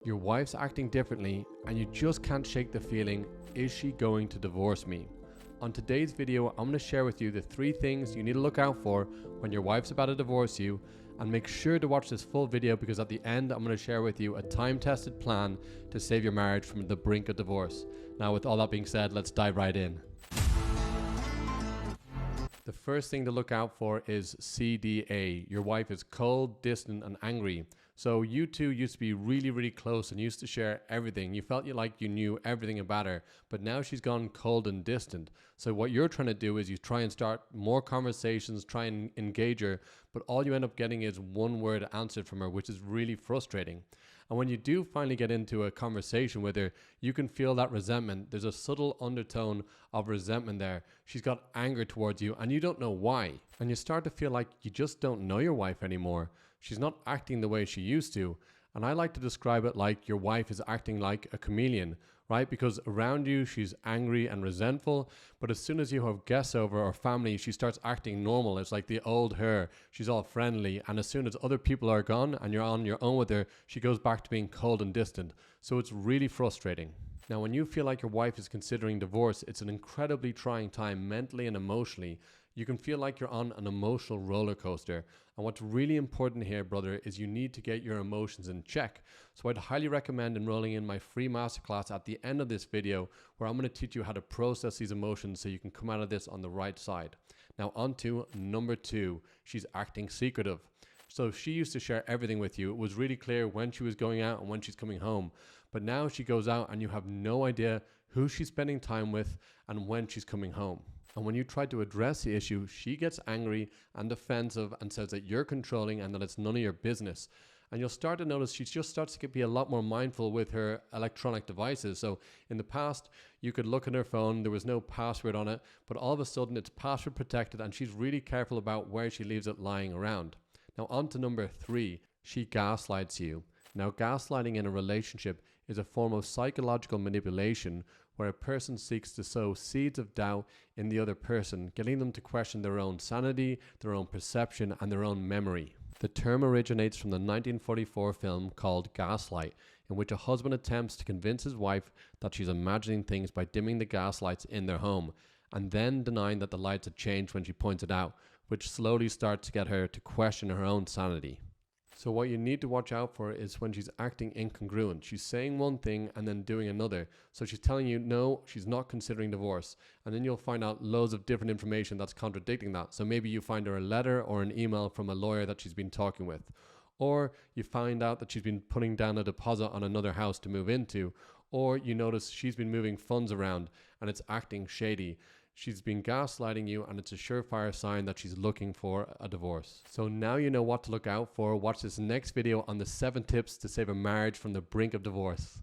Your wife's acting differently and you just can't shake the feeling, is she going to divorce me? On today's video, I'm going to share with you the 3 things you need to look out for when your wife's about to divorce you, and make sure to watch this full video because at the end I'm going to share with you a time-tested plan to save your marriage from the brink of divorce. Now with all that being said, let's dive right in. The first thing to look out for is CDA. Your wife is cold, distant, and angry. So you two used to be really close and used to share everything. You felt like you knew everything about her, but now she's gone cold and distant. So what you're trying to do is you try and start more conversations, try and engage her, but all you end up getting is one word answered from her, which is really frustrating. And when you do finally get into a conversation with her, you can feel that resentment. There's a subtle undertone of resentment there. She's got anger towards you and you don't know why. And you start to feel like you just don't know your wife anymore. She's not acting the way she used to. And I like to describe it like your wife is acting like a chameleon, right? Because around you, she's angry and resentful. But as soon as you have guests over or family, she starts acting normal. It's like the old her. She's all friendly. And as soon as other people are gone and you're on your own with her, she goes back to being cold and distant. So it's really frustrating. Now, when you feel like your wife is considering divorce, it's an incredibly trying time mentally and emotionally. You can feel like you're on an emotional roller coaster. And what's really important here, brother, is you need to get your emotions in check. So I'd highly recommend enrolling in my free masterclass at the end of this video, where I'm going to teach you how to process these emotions so you can come out of this on the right side. Now on to number 2. She's acting secretive. So she used to share everything with you. It was really clear when she was going out and when she's coming home. But now she goes out and you have no idea who she's spending time with and when she's coming home. And when you try to address the issue, she gets angry and defensive and says that you're controlling and that it's none of your business. And you'll start to notice she just starts to be a lot more mindful with her electronic devices. So in the past, you could look at her phone, there was no password on it, but all of a sudden it's password protected and she's really careful about where she leaves it lying around. Now on to number 3, she gaslights you. Now gaslighting in a relationship is a form of psychological manipulation where a person seeks to sow seeds of doubt in the other person, getting them to question their own sanity, their own perception, and their own memory. The term originates from the 1944 film called Gaslight, in which a husband attempts to convince his wife that she's imagining things by dimming the gas lights in their home, and then denying that the lights had changed when she points it out, which slowly starts to get her to question her own sanity. So what you need to watch out for is when she's acting incongruent. She's saying one thing and then doing another. So she's telling you no, she's not considering divorce. And then you'll find out loads of different information that's contradicting that. So maybe you find her a letter or an email from a lawyer that she's been talking with. Or you find out that she's been putting down a deposit on another house to move into. Or you notice she's been moving funds around and it's acting shady. She's been gaslighting you and it's a surefire sign that she's looking for a divorce. So now you know what to look out for. Watch this next video on the 7 tips to save a marriage from the brink of divorce.